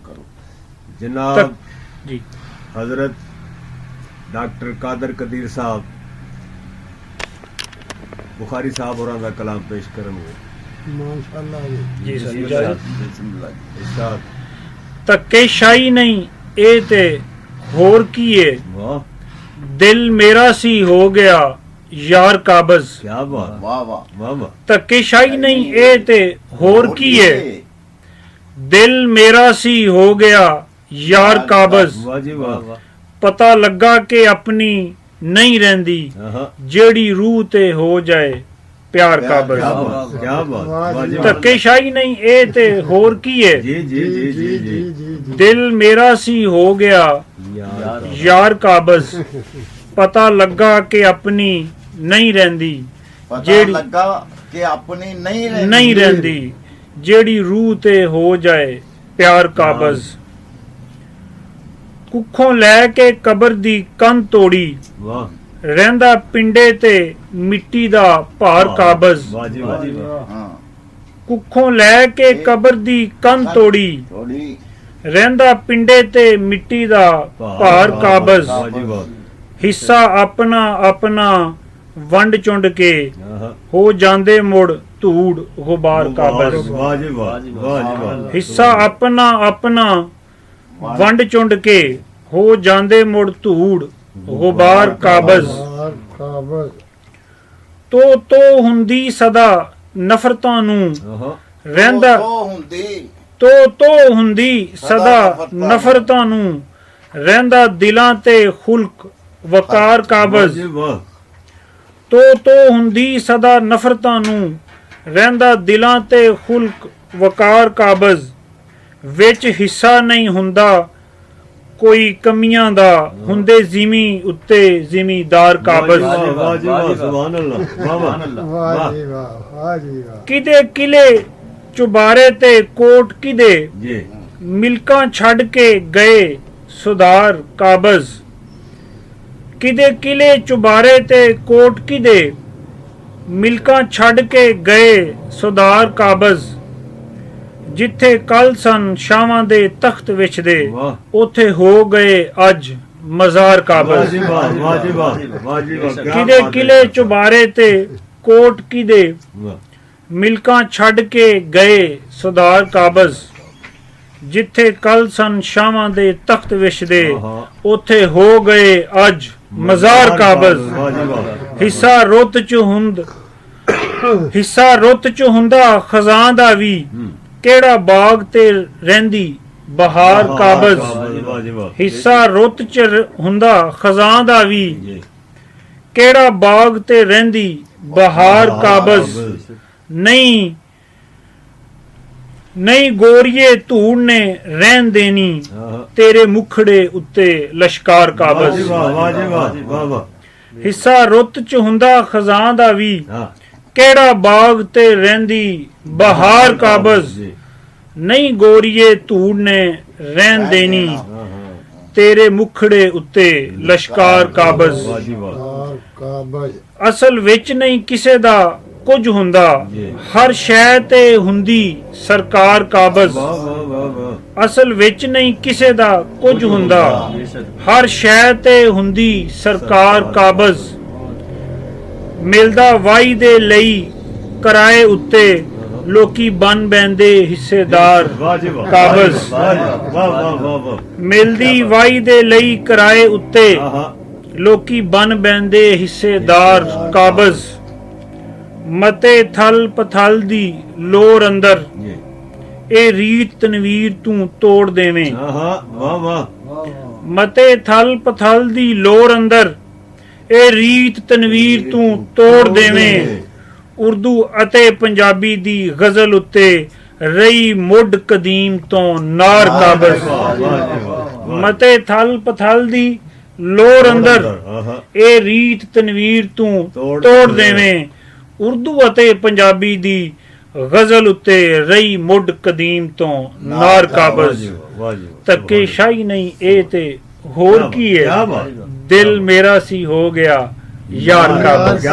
करो। जनाब जी हजरत डॉक्टर कादर कदीर साहब बुखारी साहब और का कलाम पेश करेंगे। माशाअल्लाह जी सर इरशाद। ਧੱਕੇਸ਼ਾਹੀ ਨਹੀਂ ਇਹ ਤੇ ਹੋਰ ਕੀ ਏ वाह ਦਿਲ ਮੇਰਾ ਸੀ ਹੋ ਗਿਆ ਯਾਰ ਕਾਬਜ਼ क्या बात वाह वाह वाह वाह ਧੱਕੇਸ਼ਾਹੀ ਨਹੀਂ ਇਹ ਤੇ ਹੋਰ ਕੀ ਏ ਦਿਲ ਮੇਰਾ ਸੀ ਹੋ ਗਿਆ ਯਾਰ ਕਾਬਜ਼ वाह जी वाह ਪਤਾ ਲੱਗਾ ਕਿ ਆਪਣੀ ਨਹੀਂ ਰਹਿੰਦੀ हाँ ਜਿਹੜੀ ਰੂਹ ਤੇ ਹੋ ਜਾਏ ਪਿਆਰ ਕਾਬਜ਼ क्या बात क्या बात वाह जी वाह। ਧੱਕੇਸ਼ਾਹੀ ਨਹੀਂ ਇਹ ਤੇ ਹੋਰ ਕੀ ਏ जी जी जी जी जी ਦਿਲ ਮੇਰਾ ਸੀ ਹੋ ਗਿਆ यार ਯਾਰ ਕਾਬਜ਼ ਪਤਾ ਲੱਗਾ ਕਿ ਆਪਣੀ ਨਹੀਂ ਰਹਿੰਦੀ पता जेड़ी- लगा कि अपनी नहीं ਨਹੀਂ ਰਹਿੰਦੀ ਜਿਹੜੀ ਰੂਹ ਤੇ ਹੋ ਜਾਏ ਪਿਆਰ ਕਾਬਜ਼ ਕੁੱਖੋਂ ਲੈ ਕੇ ਕਬਰ ਦੀ ਕੰਧ ਤੋੜੀ वाह ਰਹਿੰਦਾ ਪਿੰਡੇ ਤੇ ਮਿੱਟੀ ਦਾ ਭਾਰ ਕਾਬਜ਼ वाह जी वाह जी वाह हाँ ਕੁੱਖੋਂ ਲੈ ਕੇ ਕਬਰ ਦੀ ਕੰਧ ਤੋੜੀ थोड़ी ਰਹਿੰਦਾ ਪਿੰਡੇ ਤੇ ਮਿੱਟੀ ਦਾ ਭਾਰ ਕਾਬਜ਼ वाह जी वाह ਹਿੱਸਾ ਆਪਣਾ ਆਪਣਾ ਵੰਡ ਚੁੰਡ ਕੇ हाँ ਹੋ ਜਾਂਦੇ ਮੁੜ ਧੂੜ ਗੁਬਾਰ ਕਾਬਜ਼ वाह जी वाह वाह जी वाह ਹਿੱਸਾ ਆਪਣਾ ਆਪਣਾ ਵੰਡ ਚੁੰਡ ਕੇ ਹੋ ਜਾਂਦੇ ਮੁੜ ਧੂੜ ਗੁਬਾਰ ਕਾਬਜ਼ काबज ਤੋ ਹੁੰਦੀ ਸਦਾ ਨਫ਼ਰਤਾਂ ਨੂੰ हाँ ਰਹਿੰਦਾ तो हुंदी ਤੋ ਹੁੰਦੀ ਸਦਾ ਨਫ਼ਰਤਾਂ ਨੂੰ ਰਹਿੰਦਾ ਦਿਲਾਂ ਤੇ ਖੁਲਕ ਵਕਾਰ वाह ਕਾਬਜ਼ जी वाह ਤੋ ਹੁੰਦੀ ਸਦਾ ਨਫ਼ਰਤਾਂ ਨੂੰ ਰਹਿੰਦਾ ਦਿਲਾਂ ਤੇ ਖੁਲਕ ਵਕਾਰ ਕਾਬਜ਼ ਵਿੱਚ ਹਿੱਸਾ ਨਹੀਂ ਹੁੰਦਾ ਕੋਈ ਕਮੀਆਂ ਦਾ ਹੁੰਦੇ ਜ਼ਿਮੀ ਉੱਤੇ ਜ਼ਿਮੀਦਾਰ ਕਾਬਜ਼ वाह जी वाह सुभान अल्लाह वाह वाह वाह जी वाह वाह जी वाह ਕਿਦੇ ਕਿਲੇ ਚੁਬਾਰੇ ਤੇ ਕੋਟ ਕਿਦੇ जी ਮਿਲਕਾਂ ਛੱਡ ਕੇ ਗਏ ਸੁਧਾਰ ਕਾਬਜ਼ ਕਿਦੇ ਕਿਲੇ ਚੁਬਾਰੇ ਤੇ ਕੋਟ ਕਿਦੇ ਮਿਲਕਾਂ ਛੱਡ ਕੇ ਗਏ ਸੁਧਾਰ ਕਾਬਜ਼ ਜਿੱਥੇ ਕੱਲ ਸਨ ਸ਼ਾਵਾਂ ਦੇ ਤਖਤ ਵਿਛਦੇ वाह ਉਥੇ ਹੋ ਗਏ ਅੱਜ ਮਜ਼ਾਰ वाह ਕਾਬਜ਼ जी वाह वाह जी वाह वाह जी वाह क्या ਕਿਦੇ बात है। ਕਿਲੇ ਚੁਬਾਰੇ ਤੇ ਕੋਟ ਕਿਦੇ वाह ਮਿਲਕਾਂ ਛੱਡ ਕੇ ਗਏ ਸੁਧਾਰ ਕਾਬਜ਼ ਜਿੱਥੇ ਕੱਲ ਸਨ ਸ਼ਾਵਾਂ ਦੇ ਤਖਤ ਵਿਛਦੇ हाँ ਉਥੇ ਹੋ ਗਏ ਅੱਜ ਮਜ਼ਾਰ ਕਾਬਜ਼ वाह जी वाह ਹਿੱਸਾ ਰੁੱਤ ਚ ਹੁੰਦਾ ਖਜ਼ਾਂ ਦਾ ਵੀ ਕਿਹੜਾ ਬਾਗ ਤੇ ਰਹਿੰਦੀ ਬਹਾਰ ਕਾਬਜ਼ वाह जी वाह ਹਿੱਸਾ ਰੁੱਤ ਚ ਹੁੰਦਾ ਖਜ਼ਾਂ ਦਾ ਵੀ जी ਕਿਹੜਾ ਬਾਗ ਤੇ ਰਹਿੰਦੀ ਬਹਾਰ ਕਾਬਜ਼ ਨਹੀਂ ਨਹੀਂ ਗੋਰੀਏ ਧੂੜ ਨੇ ਰਹਿਣ ਦੇਣੀ हाँ ਤੇਰੇ ਮੁਖੜੇ ਉੱਤੇ ਲਸ਼ਕਾਰ वाह ਕਾਬਜ਼ जी वाह वाह जी वाह वाह वाह ਹਿੱਸਾ ਰੁੱਤ ਚ ਹੁੰਦਾ ਖਜ਼ਾਂ ਦਾ ਵੀ हाँ ਕਿਹੜਾ ਬਾਗ ਤੇ ਰਹਿੰਦੀ ਬਹਾਰ ਕਾਬਜ਼ जी ਨਹੀਂ ਗੋਰੀਏ ਧੂੜ ਨੇ ਰਹਿਣ ਦੇਣੀ हाँ हाँ ਤੇਰੇ ਮੁਖੜੇ ਉੱਤੇ ਲਸ਼ਕਾਰ ਕਾਬਜ਼ वाह जी वाह और काबज ਅਸਲ ਵਿੱਚ ਨਹੀਂ ਕਿਸੇ ਦਾ ਕੁਝ ਹੁੰਦਾ ਜੀ। ਹਰ ਸ਼ੈ ਤੇ ਹੁੰਦੀ ਸਰਕਾਰ ਕਾਬਜ਼ वाह वाह वाह वाह ਅਸਲ ਵਿੱਚ ਨਹੀਂ ਕਿਸੇ ਦਾ ਕੁਝ ਹੁੰਦਾ ਹਰ ਸ਼ੈ ਤੇ ਹੁੰਦੀ ਸਰਕਾਰ ਕਾਬਜ਼ ਮਿਲਦਾ ਵਾਈ ਦੇ ਲਈ ਕਿਰਾਏ ਉੱਤੇ ਲੋਕੀ ਬਨ ਬੈਂਦੇ ਹਿੱਸੇਦਾਰ वाह जी वाह काबज। वाह जी वाह वाह वाह वाह ਮਿਲਦੀ ਵਾਈ ਦੇ ਲਈ ਕਿਰਾਏ ਉੱਤੇ हाँ हाँ ਲੋਕੀ ਬਨ ਬੈਂਦੇ ਹਿੱਸੇਦਾਰ ਕਾਬਜ਼ ਮਤੇ ਥਲ ਪਥਲ ਦੀ ਲੋਰ ਅੰਦਰ जी ਇਹ ਰੀਤ ਤਨਵੀਰ ਤੂੰ ਤੋੜ ਦੇਵੇਂ हाँ हाँ वाह वाह ਮਤੇ ਥਲ ਪਥਲ ਦੀ ਲੋਰ ਅੰਦਰ ਇਹ ਰੀਤ ਤਨਵੀਰ ਤੂੰ ਤੋੜ ਦੇਵੇਂ ਉਰਦੂ ਅਤੇ ਪੰਜਾਬੀ ਦੀ ਗਜ਼ਲ ਉੱਤੇ ਰਹੀ ਮੁੱਢ ਕਦੀਮ ਤੋਂ ਨਾਰ ਕਾਬਜ਼ वाह वाह जी वाह ਮਤੇ ਥਲ ਪਥਲ ਦੀ ਲੋਰ ਅੰਦਰ हाँ हाँ ਇਹ ਰੀਤ ਤਨਵੀਰ ਤੂੰ ਤੋੜ ਦੇਵੇਂ ਉਰਦੂ ਅਤੇ ਪੰਜਾਬੀ ਦੀ ਗਜ਼ਲ ਉੱਤੇ ਰਹੀ ਮੁੱਢ ਕਦੀਮ ਤੋਂ ਨਾਰ ਕਾਬਜ਼ वाह जी ਧੱਕੇਸ਼ਾਹੀ ਨਹੀਂ ਇਹ ਤੇ ਹੋਰ ਕੀ क्या ਹੈ बात ਦਿਲ ਮੇਰਾ ਸੀ ਹੋ ਗਿਆ ਯਾਰ ਕਾਬਜ਼